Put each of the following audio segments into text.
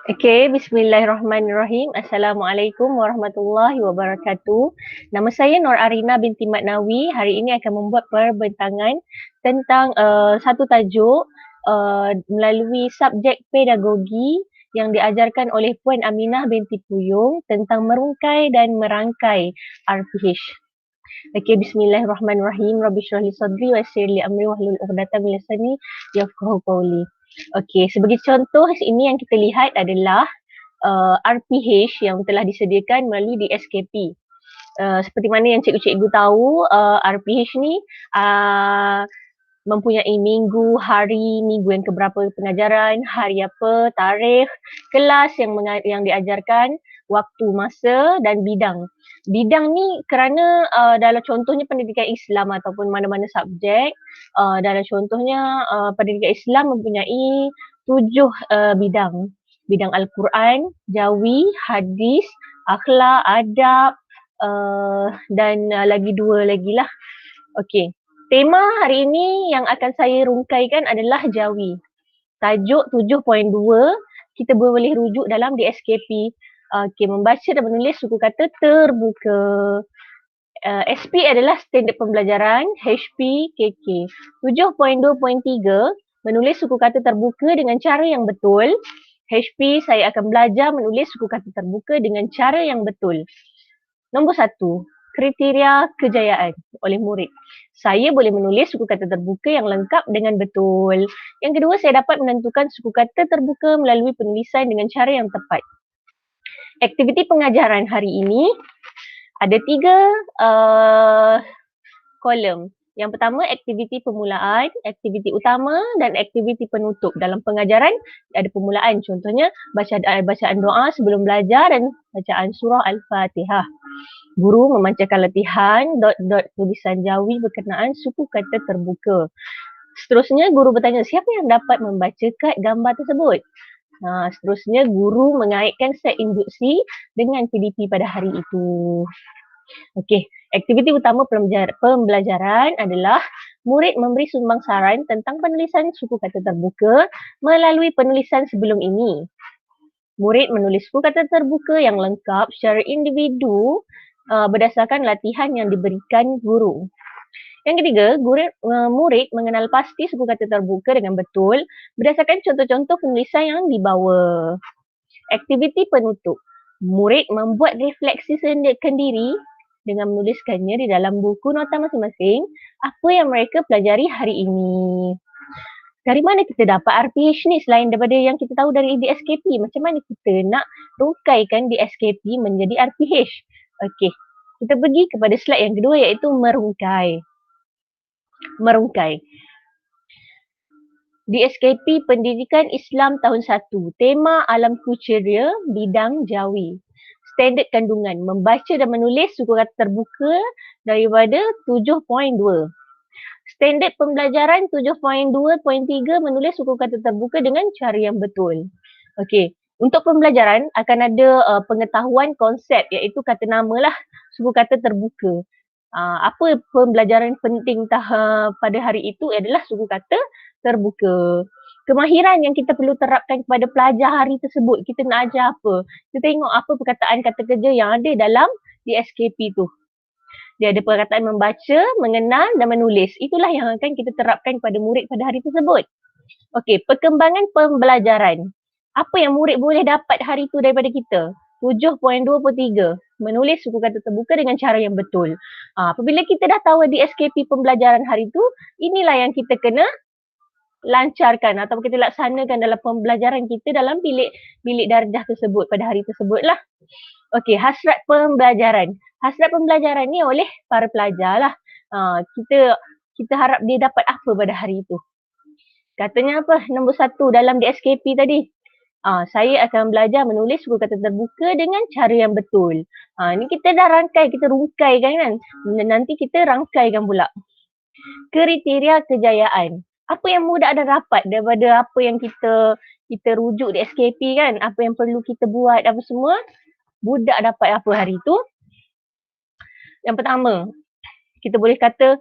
Okey, bismillahirrahmanirrahim. Assalamualaikum warahmatullahi wabarakatuh. Nama saya Nur Arina binti Mat Nawi. Hari ini akan membuat perbincangan tentang satu tajuk melalui subjek pedagogi yang diajarkan oleh Puan Aminah binti Puyung tentang merungkai dan merangkai RPH. Okey, bismillahirrahmanirrahim. Rabbi shrah li sadri wa yassir li amri wahlul 'uqdatam min lisani yafqahu qawli. Okey, sebagai contoh ini yang kita lihat adalah RPH yang telah disediakan melalui DSKP. Seperti mana yang cikgu-cikgu tahu, RPH ni mempunyai minggu, hari, minggu yang keberapa pengajaran, hari apa, tarikh, kelas yang diajarkan, waktu, masa dan bidang. Bidang ni kerana dalam contohnya pendidikan Islam ataupun mana-mana subjek, dalam contohnya pendidikan Islam mempunyai 7 bidang. Bidang Al-Quran, Jawi, Hadis, Akhlak, Adab dan lagi 2 lagi lah. Okey, tema hari ini yang akan saya rungkaikan adalah Jawi. Tajuk 7.2 kita boleh rujuk dalam DSKP. Okey, membaca dan menulis suku kata terbuka. SP adalah standard pembelajaran, HP, KK. 7.2.3 menulis suku kata terbuka dengan cara yang betul. HP, saya akan belajar menulis suku kata terbuka dengan cara yang betul. Nombor 1, kriteria kejayaan oleh murid. Saya boleh menulis suku kata terbuka yang lengkap dengan betul. Yang kedua, saya dapat menentukan suku kata terbuka melalui penulisan dengan cara yang tepat. Aktiviti pengajaran hari ini ada 3 kolom. Yang pertama, aktiviti permulaan, aktiviti utama dan aktiviti penutup. Dalam pengajaran ada permulaan, contohnya bacaan doa sebelum belajar dan bacaan surah Al-Fatihah. Guru memancarkan latihan dot tulisan Jawi berkenaan suku kata terbuka. Seterusnya, guru bertanya siapa yang dapat membaca kad gambar tersebut. Seterusnya, guru mengaitkan set induksi dengan PDP pada hari itu. Okey, aktiviti utama pembelajaran adalah murid memberi sumbang saran tentang penulisan suku kata terbuka melalui penulisan sebelum ini. Murid menulis suku kata terbuka yang lengkap secara individu berdasarkan latihan yang diberikan guru. Yang ketiga, murid mengenal pasti suku kata terbuka dengan betul berdasarkan contoh-contoh penulisan yang dibawa. Aktiviti penutup. Murid membuat refleksi sendiri dengan menuliskannya di dalam buku nota masing-masing apa yang mereka pelajari hari ini. Dari mana kita dapat RPH ni selain daripada yang kita tahu dari DSKP? Macam mana kita nak rungkaikan DSKP menjadi RPH? Okey, kita pergi kepada slide yang kedua iaitu merungkai. Merungkai. DSKP Pendidikan Islam tahun 1. Tema Alamku Ceria, bidang Jawi. Standard kandungan, membaca dan menulis suku kata terbuka daripada 7.2. Standard pembelajaran 7.2.3 menulis suku kata terbuka dengan cara yang betul. Okey, untuk pembelajaran akan ada pengetahuan konsep iaitu kata nama lah suku kata terbuka. Apa pembelajaran penting pada hari itu adalah suku kata terbuka. Kemahiran yang kita perlu terapkan kepada pelajar hari tersebut, kita nak ajar apa? Kita tengok apa perkataan kata kerja yang ada dalam DSKP tu. Dia ada perkataan membaca, mengenal dan menulis. Itulah yang akan kita terapkan kepada murid pada hari tersebut. Okey, perkembangan pembelajaran. Apa yang murid boleh dapat hari itu daripada kita? 7.2.3 menulis suku kata terbuka dengan cara yang betul. Apabila kita dah tahu DSKP pembelajaran hari itu, inilah yang kita kena lancarkan atau kita laksanakan dalam pembelajaran kita dalam bilik darjah tersebut pada hari tersebut lah. Okey, hasrat pembelajaran. Hasrat pembelajaran ni oleh para pelajar lah. Kita harap dia dapat apa pada hari itu. Katanya apa? Nombor 1 dalam DSKP tadi. Saya akan belajar menulis suku kata terbuka dengan cara yang betul. Ni kita dah kita rungkaikan kan. Nanti kita rangkaikan pula. Kriteria kejayaan. Apa yang mudah ada dapat daripada apa yang kita rujuk di SKP kan. Apa yang perlu kita buat apa semua. Budak dapat apa hari tu? Yang pertama, Kita boleh kata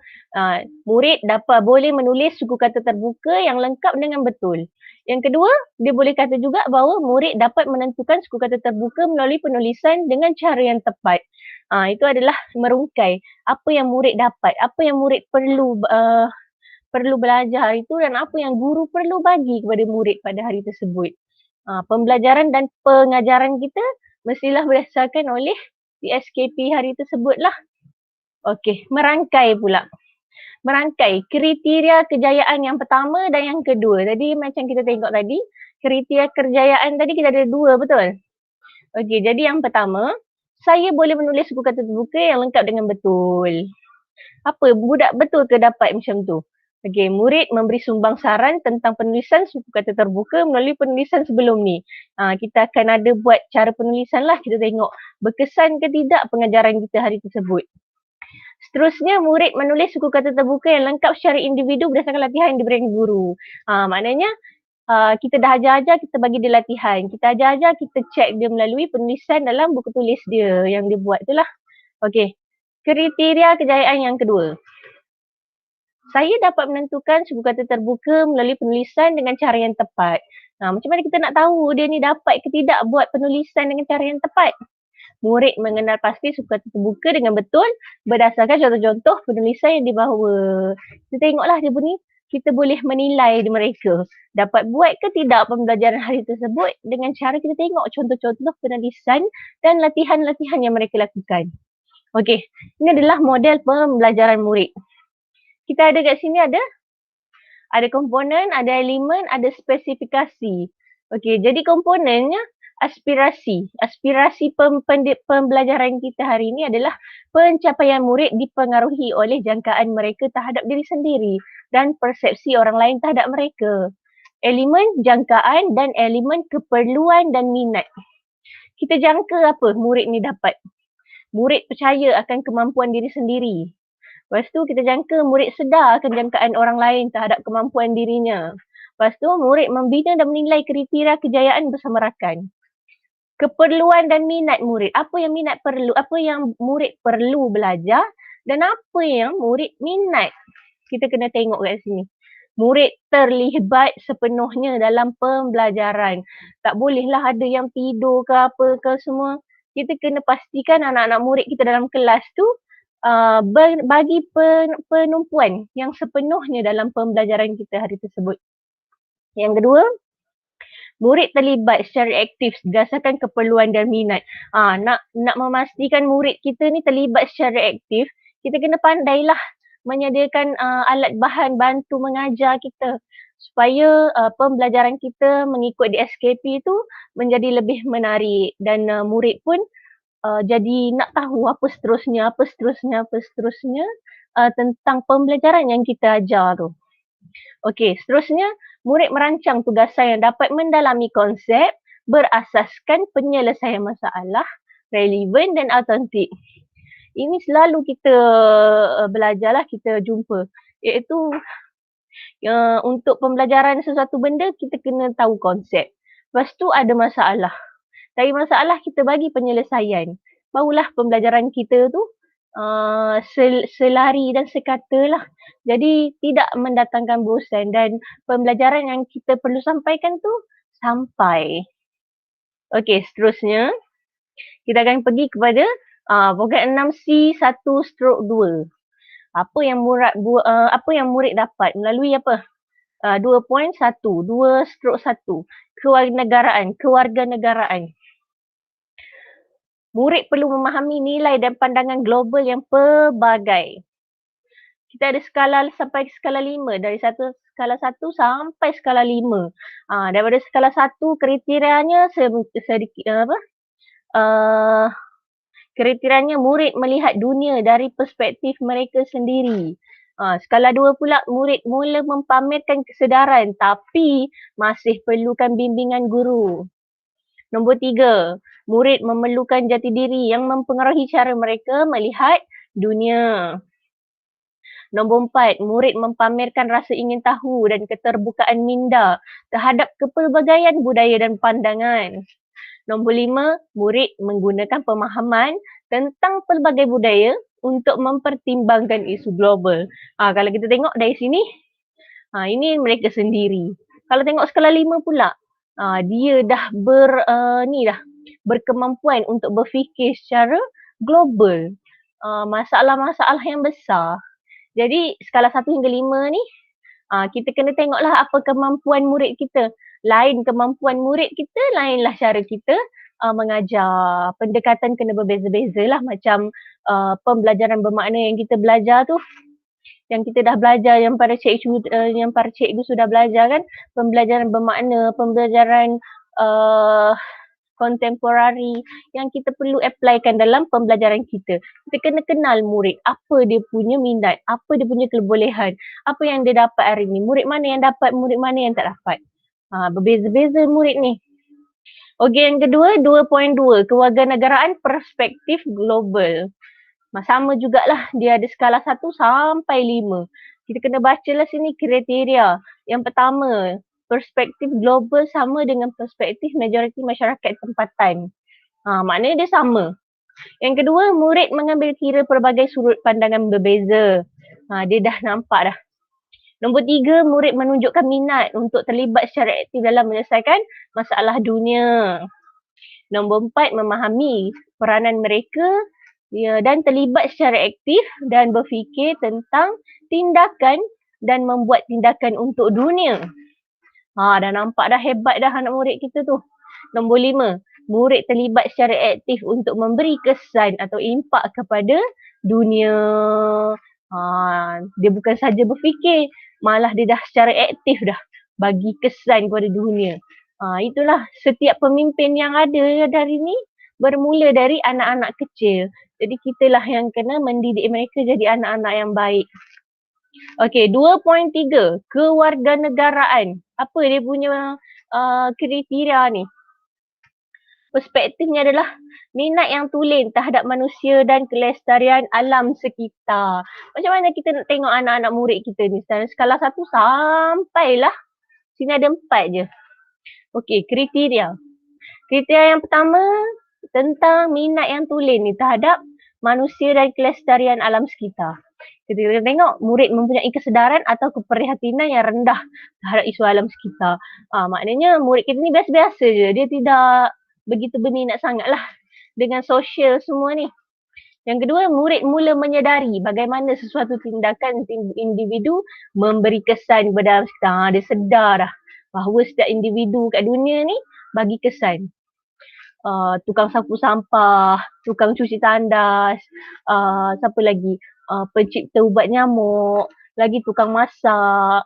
murid boleh menulis suku kata terbuka yang lengkap dengan betul. Yang kedua, dia boleh kata juga bahawa murid dapat menentukan suku kata terbuka melalui penulisan dengan cara yang tepat. Itu adalah merungkai apa yang murid dapat, apa yang murid perlu belajar itu dan apa yang guru perlu bagi kepada murid pada hari tersebut. Pembelajaran dan pengajaran kita mestilah berdasarkan oleh PSKP hari tersebut lah. Okey, merangkai pula. Merangkai kriteria kejayaan yang pertama dan yang kedua. Tadi macam kita tengok tadi, kriteria kejayaan tadi kita ada 2, betul? Okey, jadi yang pertama, saya boleh menulis buku kata terbuka yang lengkap dengan betul. Apa, budak betul ke dapat macam tu? Okey, murid memberi sumbang saran tentang penulisan suku kata terbuka melalui penulisan sebelum ni. Kita akan ada buat cara penulisan lah, kita tengok berkesan ke tidak pengajaran kita hari tersebut. Seterusnya, murid menulis suku kata terbuka yang lengkap secara individu berdasarkan latihan yang diberikan guru. Maknanya kita dah ajar-ajar, kita bagi dia latihan. Kita ajar-ajar, kita cek dia melalui penulisan dalam buku tulis dia yang dia buat tu lah. Okey, kriteria kejayaan yang kedua. Saya dapat menentukan suku kata terbuka melalui penulisan dengan cara yang tepat. Macam mana kita nak tahu dia ni dapat ke tidak buat penulisan dengan cara yang tepat? Murid mengenal pasti suku kata terbuka dengan betul berdasarkan contoh-contoh penulisan yang dibawa. Kita tengoklah dia bunyi, kita boleh menilai mereka dapat buat ke tidak pembelajaran hari tersebut dengan cara kita tengok contoh-contoh penulisan dan latihan-latihan yang mereka lakukan. Okey, ini adalah model pembelajaran murid. Kita ada kat sini ada komponen, ada elemen, ada spesifikasi. Okey, jadi komponennya aspirasi. Aspirasi pembelajaran kita hari ini adalah pencapaian murid dipengaruhi oleh jangkaan mereka terhadap diri sendiri dan persepsi orang lain terhadap mereka. Elemen jangkaan dan elemen keperluan dan minat. Kita jangka apa murid ni dapat. Murid percaya akan kemampuan diri sendiri. Lepas tu kita jangka murid sedar akan jangkaan orang lain terhadap kemampuan dirinya. Lepas tu murid membina dan menilai kriteria kejayaan bersama rakan. Keperluan dan minat murid. Apa yang murid perlu belajar dan apa yang murid minat. Kita kena tengok kat sini. Murid terlibat sepenuhnya dalam pembelajaran. Tak bolehlah ada yang tidur ke apa ke semua. Kita kena pastikan anak-anak murid kita dalam kelas tu bagi penumpuan yang sepenuhnya dalam pembelajaran kita hari tersebut. Yang kedua, murid terlibat secara aktif berdasarkan keperluan dan minat. Nak memastikan murid kita ni terlibat secara aktif, kita kena pandailah menyediakan alat bahan bantu mengajar kita supaya pembelajaran kita mengikut DSKP tu menjadi lebih menarik dan murid pun jadi nak tahu apa seterusnya tentang pembelajaran yang kita ajar tu. Okey, seterusnya murid merancang tugasan yang dapat mendalami konsep berasaskan penyelesaian masalah relevan dan autentik. Ini selalu kita belajarlah, kita jumpa, iaitu untuk pembelajaran sesuatu benda kita kena tahu konsep. Lepas tu ada masalah. Dari masalah kita bagi penyelesaian. Barulah pembelajaran kita tu selari dan sekata lah. Jadi tidak mendatangkan bosan dan pembelajaran yang kita perlu sampaikan tu sampai. Okey, seterusnya kita akan pergi kepada program 6C 1/2. Apa yang murid dapat melalui apa? 2.1, 2/1. Kewarganegaraan. Murid perlu memahami nilai dan pandangan global yang pelbagai. Kita ada skala sampai skala 5, dari skala 1 sampai skala 5. Daripada skala 1 kriterianya kriterianya murid melihat dunia dari perspektif mereka sendiri. Skala 2 pula murid mula mempamerkan kesedaran tapi masih perlukan bimbingan guru. Nombor 3, murid memerlukan jati diri yang mempengaruhi cara mereka melihat dunia. Nombor 4, murid mempamerkan rasa ingin tahu dan keterbukaan minda terhadap kepelbagaian budaya dan pandangan. Nombor 5, murid menggunakan pemahaman tentang pelbagai budaya untuk mempertimbangkan isu global. Kalau kita tengok dari sini, ini mereka sendiri. Kalau tengok skala 5 pula, dia dah berkemampuan untuk berfikir secara global. Masalah-masalah yang besar. Jadi skala 1 hingga 5 ni, kita kena tengoklah apa kemampuan murid kita. Lain kemampuan murid kita, lainlah cara kita mengajar. Pendekatan kena berbeza-beza lah, macam pembelajaran bermakna yang kita belajar tu, yang kita dah belajar, yang para cikgu sudah belajar kan, pembelajaran bermakna, pembelajaran kontemporari yang kita perlu applykan dalam pembelajaran kita. Kita kena kenal murid, apa dia punya minat, apa dia punya kebolehan, apa yang dia dapat hari ni, murid mana yang dapat, murid mana yang tak dapat. Berbeza-beza murid ni. Okey, yang kedua, 2.2, kewarganegaraan perspektif global. Sama jugalah, dia ada skala 1 sampai 5. Kita kena bacalah sini kriteria. Yang pertama, perspektif global sama dengan perspektif majoriti masyarakat tempatan. Maknanya dia sama. Yang kedua, murid mengambil kira pelbagai sudut pandangan berbeza. Dia dah nampak dah. Nombor 3, murid menunjukkan minat untuk terlibat secara aktif dalam menyelesaikan masalah dunia. Nombor 4, memahami peranan mereka dan terlibat secara aktif dan berfikir tentang tindakan dan membuat tindakan untuk dunia. Dah nampak dah, hebat dah anak murid kita tu. Nombor 5, murid terlibat secara aktif untuk memberi kesan atau impak kepada dunia. Dia bukan saja berfikir, malah dia dah secara aktif dah bagi kesan kepada dunia. Itulah setiap pemimpin yang ada dari ni bermula dari anak-anak kecil. Jadi kitalah yang kena mendidik mereka jadi anak-anak yang baik. Okey, 2.3, kewarganegaraan. Apa dia punya kriteria ni? Perspektifnya adalah minat yang tulen terhadap manusia dan kelestarian alam sekitar. Macam mana kita nak tengok anak-anak murid kita ni? Skala 1 sampailah, sini ada 4 je. Okey, kriteria. Kriteria yang pertama, tentang minat yang tulen ni terhadap manusia dan kelestarian alam sekitar. Kita tengok murid mempunyai kesedaran atau keprihatinan yang rendah terhadap isu alam sekitar. Maknanya murid kita ni biasa-biasa je. Dia tidak begitu berminat sangatlah dengan sosial semua ni. Yang kedua, murid mula menyedari bagaimana sesuatu tindakan individu memberi kesan kepada alam sekitar. Dia sedar dah bahawa setiap individu kat dunia ni bagi kesan. Tukang sapu sampah, tukang cuci tandas, siapa lagi? Pencipta ubat nyamuk, lagi tukang masak,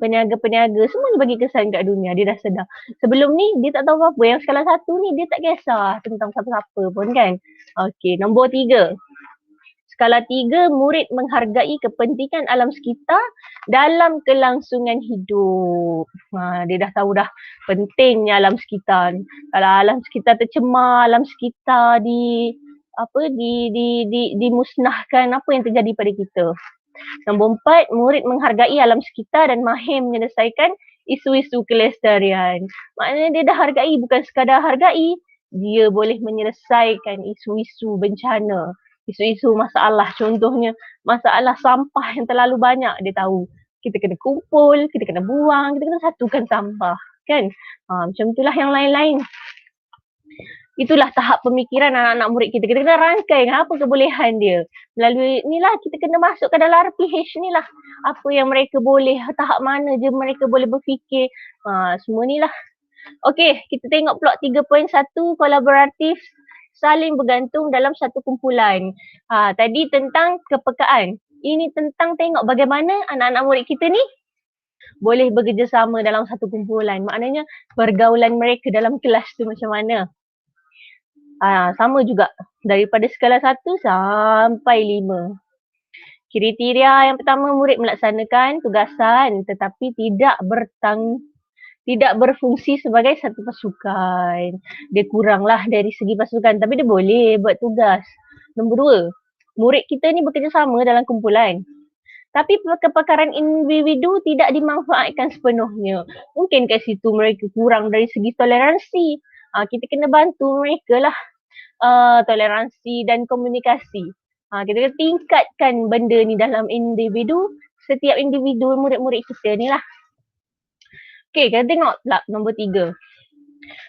peniaga-peniaga, semuanya bagi kesan kat dunia. Dia dah sedar. Sebelum ni dia tak tahu apa-apa. Yang skala 1 ni dia tak kisah tentang siapa-siapa pun kan. Okey, nombor 3. Skala 3, murid menghargai kepentingan alam sekitar dalam kelangsungan hidup. Dia dah tahu dah pentingnya alam sekitar. Kalau alam sekitar tercemar, alam sekitar dimusnahkan, apa yang terjadi pada kita? Nombor 4, murid menghargai alam sekitar dan mahir menyelesaikan isu-isu kelestarian. Maknanya dia dah hargai, bukan sekadar hargai, dia boleh menyelesaikan isu-isu bencana, isu-isu masalah, contohnya masalah sampah yang terlalu banyak. Dia tahu kita kena kumpul, kita kena buang, kita kena satukan sampah, kan? Macam itulah yang lain-lain. Itulah tahap pemikiran anak-anak murid kita. Kita kena rangkai apa kebolehan dia. Melalui inilah kita kena masuk ke dalam RPH ni lah. Apa yang mereka boleh, tahap mana je mereka boleh berfikir. Semua ni lah. Okey, kita tengok plot 3.1, kolaboratif saling bergantung dalam satu kumpulan. Tadi tentang kepekaan. Ini tentang tengok bagaimana anak-anak murid kita ni boleh bekerjasama dalam satu kumpulan. Maknanya pergaulan mereka dalam kelas tu macam mana. Sama juga daripada skala 1 sampai 5. Kriteria yang pertama, murid melaksanakan tugasan tetapi tidak berfungsi sebagai satu pasukan. Dia kuranglah dari segi pasukan tapi dia boleh buat tugas. Nombor 2, murid kita ni bekerjasama dalam kumpulan. Tapi kepakaran individu tidak dimanfaatkan sepenuhnya. Mungkin kat situ mereka kurang dari segi toleransi. Kita kena bantu mereka lah. Toleransi dan komunikasi. Kita kena tingkatkan benda ni dalam individu, setiap individu murid-murid kita ni lah. Okay, kita tengok pula nombor 3.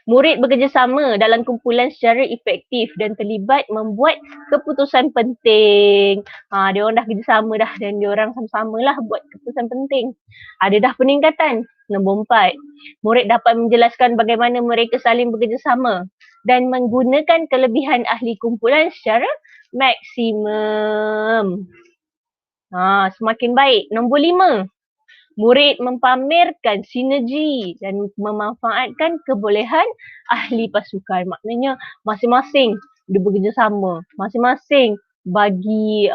Murid bekerjasama dalam kumpulan secara efektif dan terlibat membuat keputusan penting. Dia orang dah kerjasama dah dan dia orang sama-sama lah buat keputusan penting. Ada dah peningkatan. Nombor 4. Murid dapat menjelaskan bagaimana mereka saling bekerjasama dan menggunakan kelebihan ahli kumpulan secara maksimum. Semakin baik. Nombor 5. Murid mempamerkan sinergi dan memanfaatkan kebolehan ahli pasukan. Maknanya masing-masing dia bekerjasama. Masing-masing bagi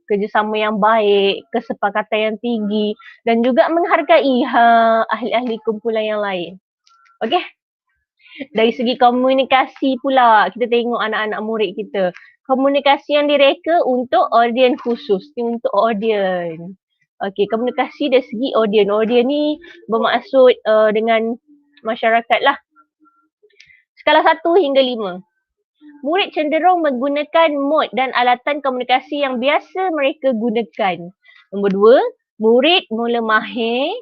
kerjasama yang baik, kesepakatan yang tinggi dan juga menghargai ahli-ahli kumpulan yang lain. Okey? Dari segi komunikasi pula, kita tengok anak-anak murid kita. Komunikasi yang direka untuk audiens khusus. Ini untuk audiens. Okey, komunikasi dari segi audiens. Audiens ni bermaksud dengan masyarakat lah. Skala 1 hingga 5. Murid cenderung menggunakan mod dan alatan komunikasi yang biasa mereka gunakan. Nombor 2, murid mula mahir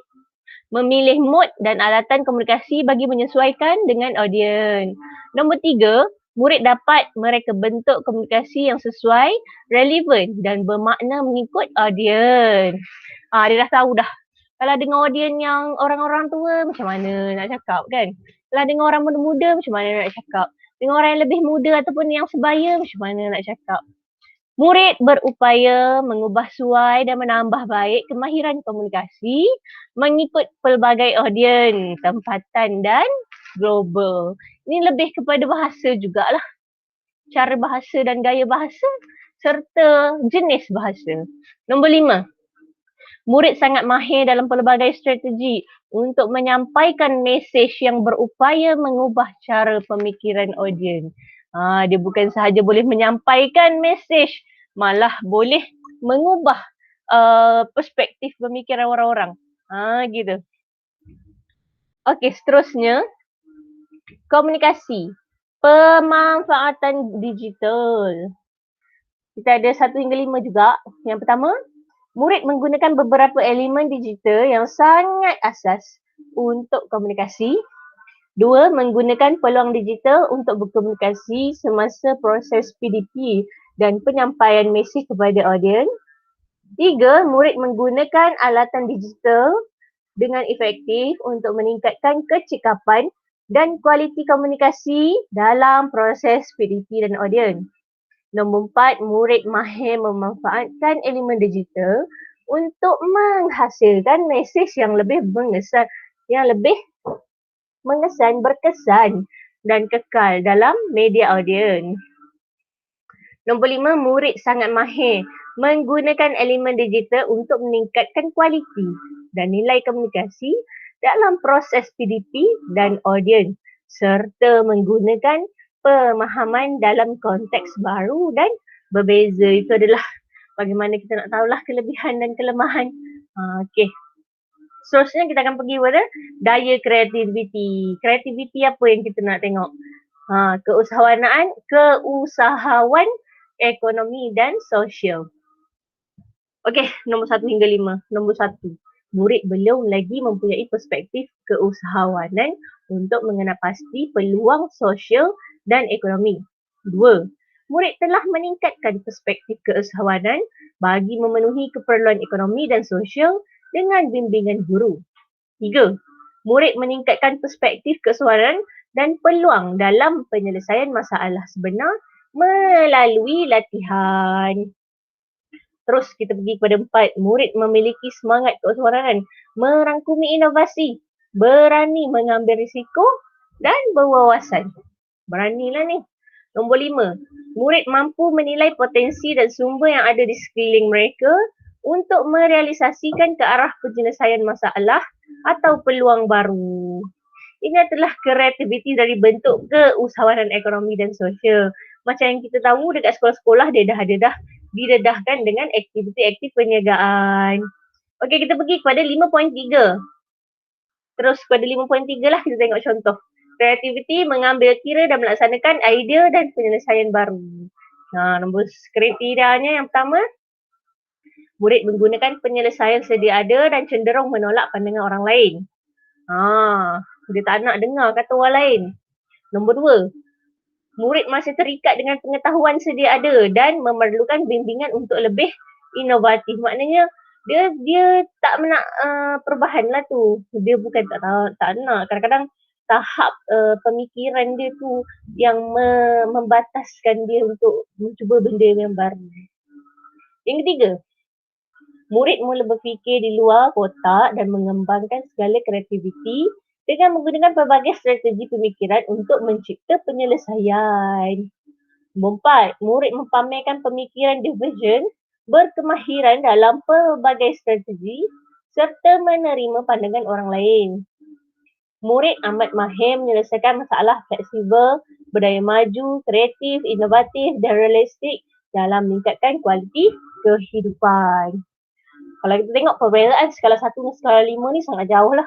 memilih mod dan alatan komunikasi bagi menyesuaikan dengan audiens. Nombor 3, murid dapat mereka bentuk komunikasi yang sesuai, relevan dan bermakna mengikut audiens. Dia dah tahu dah. Kalau dengan audiens yang orang-orang tua, macam mana nak cakap kan? Kalau dengan orang muda-muda, macam mana nak cakap? Dengan orang yang lebih muda ataupun yang sebaya, macam mana nak cakap? Murid berupaya mengubah suai dan menambah baik kemahiran komunikasi mengikut pelbagai audiens, tempatan dan global. Ini lebih kepada bahasa jugalah. Cara bahasa dan gaya bahasa serta jenis bahasa. Nombor 5. Murid sangat mahir dalam pelbagai strategi untuk menyampaikan mesej yang berupaya mengubah cara pemikiran audiens. Dia bukan sahaja boleh menyampaikan mesej, malah boleh mengubah perspektif pemikiran orang-orang. Gitu. Okey, seterusnya komunikasi. Pemanfaatan digital. Kita ada 1 hingga 5 juga. Yang pertama, murid menggunakan beberapa elemen digital yang sangat asas untuk komunikasi. 2, menggunakan peluang digital untuk berkomunikasi semasa proses PDP dan penyampaian mesej kepada audiens. 3, murid menggunakan alatan digital dengan efektif untuk meningkatkan kecekapan dan kualiti komunikasi dalam proses PDP dan audiens. Nombor 4, murid mahir memanfaatkan elemen digital untuk menghasilkan mesej yang lebih mengesan, berkesan dan kekal dalam media audiens. Nombor 5, murid sangat mahir menggunakan elemen digital untuk meningkatkan kualiti dan nilai komunikasi dalam proses PDP dan audiens serta menggunakan pemahaman dalam konteks baru dan berbeza. Itu adalah bagaimana kita nak tahulah kelebihan dan kelemahan. Okey. Seterusnya kita akan pergi pada daya kreativiti. Kreativiti apa yang kita nak tengok? Keusahawan ekonomi dan sosial. Okey, nombor 1 hingga 5. Nombor 1. Murid belum lagi mempunyai perspektif keusahawanan untuk mengenal pasti peluang sosial dan ekonomi. 2. Murid telah meningkatkan perspektif keusahawanan bagi memenuhi keperluan ekonomi dan sosial dengan bimbingan guru. 3. Murid meningkatkan perspektif keusahawanan dan peluang dalam penyelesaian masalah sebenar melalui latihan. Terus kita pergi kepada 4. Murid memiliki semangat keusahawanan, merangkumi inovasi, berani mengambil risiko dan berwawasan. Beranilah ni. Nombor 5. Murid mampu menilai potensi dan sumber yang ada di sekeliling mereka untuk merealisasikan ke arah penyelesaian masalah atau peluang baru. Ini adalah kreativiti dari bentuk keusahawanan ekonomi dan sosial. Macam yang kita tahu dekat sekolah-sekolah dia dah didedahkan dengan aktiviti-aktiviti perniagaan. Okey, kita pergi kepada 5.3. Terus kepada 5.3 lah kita tengok contoh. Kreativiti mengambil kira dan melaksanakan idea dan penyelesaian baru. Nombor kriterianya yang pertama, murid menggunakan penyelesaian sedia ada dan cenderung menolak pandangan orang lain. Dia tak nak dengar kata orang lain. Nombor dua, murid masih terikat dengan pengetahuan sedia ada dan memerlukan bimbingan untuk lebih inovatif. Maknanya dia tak nak perubahan lah tu. Dia bukan tak nak. Kadang-kadang tahap pemikiran dia tu yang membataskan dia untuk mencuba benda yang baru. Yang ketiga, murid mula berfikir di luar kotak dan mengembangkan segala kreativiti dengan menggunakan pelbagai strategi pemikiran untuk mencipta penyelesaian. Nombor empat, murid mempamerkan pemikiran divergen, berkemahiran dalam pelbagai strategi serta menerima pandangan orang lain. Murid amat mahir menyelesaikan masalah fleksibel, berdaya maju, kreatif, inovatif dan realistik dalam meningkatkan kualiti kehidupan. Kalau kita tengok perbezaan skala 1 dan skala 5 ni sangat jauh lah.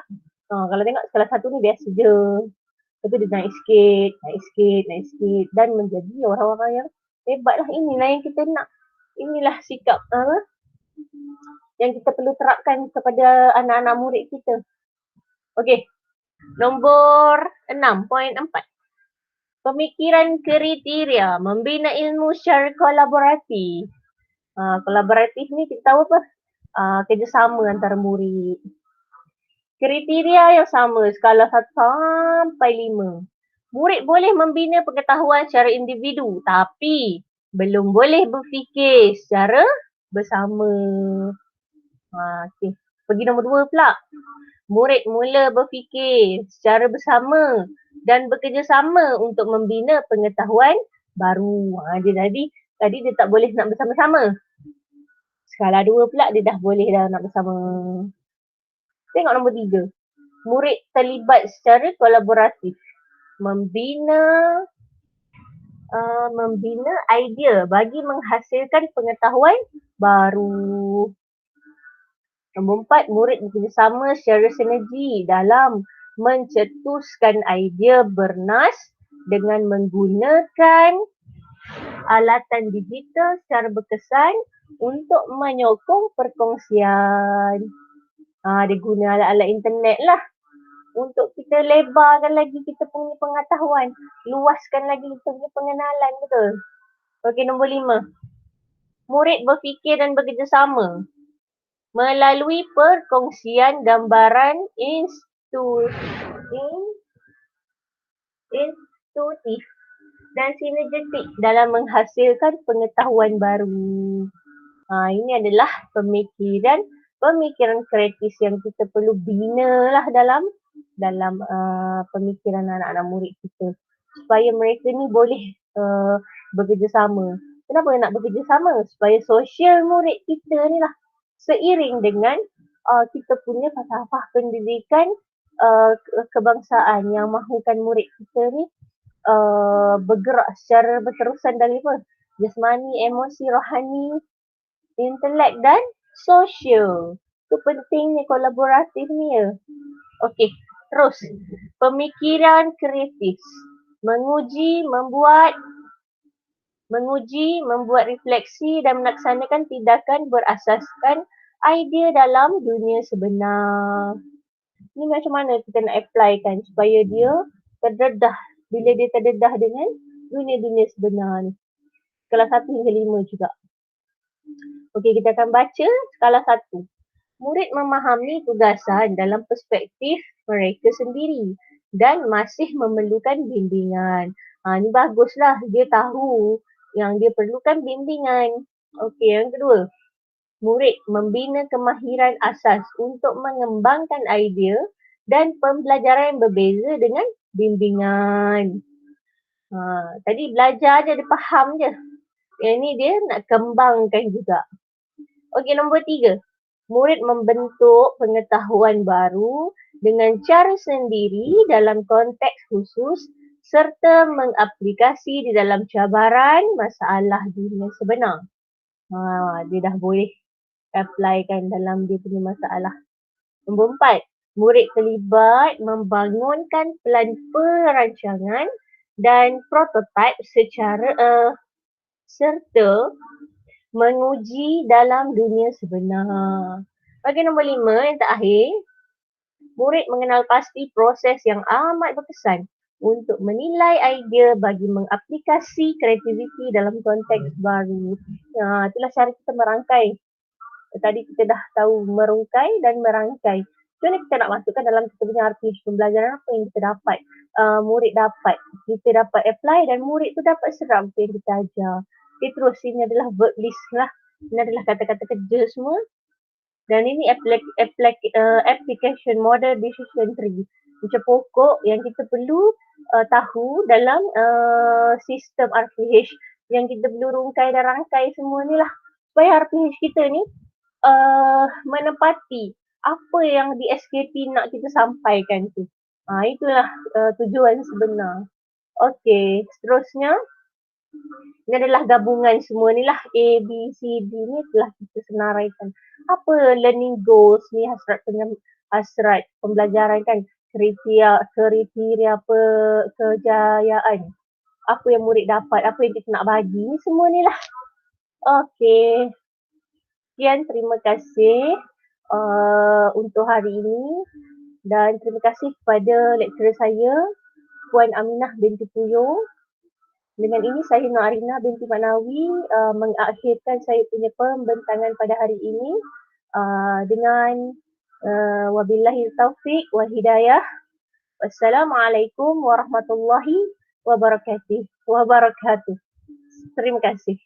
Kalau tengok skala 1 ni biasa je. Lepas dia naik sikit dan menjadi orang-orang yang hebat lah. Inilah yang kita nak. Inilah sikap yang kita perlu terapkan kepada anak-anak murid kita. Okey, nombor 6, poin 4. Pemikiran kriteria membina ilmu secara kolaboratif. Kolaboratif ni kita tahu apa? Kerjasama antara murid. Kriteria yang sama, skala 1 sampai 5. Murid boleh membina pengetahuan secara individu tapi belum boleh berfikir secara bersama. Okay. Pergi nombor 2 pula. Murid mula berfikir secara bersama dan bekerjasama untuk membina pengetahuan baru. Tadi dia tak boleh nak bersama-sama. Skala 2 pula dia dah boleh dah nak bersama. Tengok nombor 3. Murid terlibat secara kolaboratif. Membina idea bagi menghasilkan pengetahuan baru. Nombor 4, murid bekerjasama secara sinergi dalam mencetuskan idea bernas dengan menggunakan alatan digital secara berkesan untuk menyokong perkongsian. Dia guna alat-alat internet lah untuk kita lebarkan lagi kita punya pengetahuan, luaskan lagi kita punya pengenalan, betul? Okey, nombor 5. Murid berfikir dan bekerjasama melalui perkongsian gambaran intuitif dan sinergetik dalam menghasilkan pengetahuan baru. Ini adalah pemikiran kreatif yang kita perlu bina lah dalam pemikiran anak-anak murid kita supaya mereka ni boleh bekerjasama. Kenapa nak bekerjasama? Supaya sosial murid kita ni lah seiring dengan kita punya falsafah pendidikan kebangsaan yang mahukan murid kita ni bergerak secara berterusan dari jasmani, emosi, rohani, intelek dan sosial. Itu pentingnya kolaboratif ni ya. Okey, terus pemikiran kreatif. Menguji, membuat refleksi dan melaksanakan tindakan berasaskan idea dalam dunia sebenar. Ni macam mana kita nak applykan supaya dia terdedah, bila dia terdedah dengan dunia-dunia sebenar ni. Skala 1 hingga 5 juga. Okey, kita akan baca skala 1. Murid memahami tugasan dalam perspektif mereka sendiri dan masih memerlukan bimbingan. Ni baguslah, dia tahu yang dia perlukan bimbingan. Okey, yang kedua. Murid membina kemahiran asas untuk mengembangkan idea dan pembelajaran yang berbeza dengan bimbingan. Tadi belajar je, dia faham je. Yang ni dia nak kembangkan juga. Okey, nombor 3. Murid membentuk pengetahuan baru dengan cara sendiri dalam konteks khusus serta mengaplikasi di dalam cabaran masalah dunia sebenar. Dia dah boleh applykan dalam dia punya masalah. Nombor 4. Murid terlibat membangunkan plan perancangan dan prototipe serta menguji dalam dunia sebenar. Bahagian nombor 5 yang terakhir, murid mengenal pasti proses yang amat berkesan untuk menilai idea bagi mengaplikasi kreativiti dalam konteks baru. Itulah cara kita merangkai. Tadi kita dah tahu merungkai dan merangkai. So ni kita nak masukkan dalam kita punya RPG pembelajaran apa yang kita dapat. Murid dapat. Kita dapat apply dan murid tu dapat serap apa yang kita ajar. Okay, terus ini adalah verb list lah. Ini adalah kata-kata kerja semua. Dan ini application model decision tree. Macam pokok yang kita perlu tahu dalam sistem RPH yang kita perlu rungkai dan rangkai semua ni lah. Supaya RPH kita ni menepati apa yang di SKP nak kita sampaikan tu. Itulah tujuan sebenar. Okey, seterusnya ini adalah gabungan semua ni lah A, B, C, D ni telah kita senaraikan. Apa learning goals ni, hasrat pembelajaran kan, kriteria kejayaan. Apa yang murid dapat, apa yang kita nak bagi, ni semua ni lah. Okey. Sekian, terima kasih untuk hari ini dan terima kasih kepada lecturer saya, Puan Aminah binti Puyo. Dengan ini saya Nur Arina binti Maknawi mengakhirkan saya punya pembentangan pada hari ini dengan wabillahi taufiq wal hidayah. Wassalamualaikum warahmatullahi wabarakatuh. Terima kasih.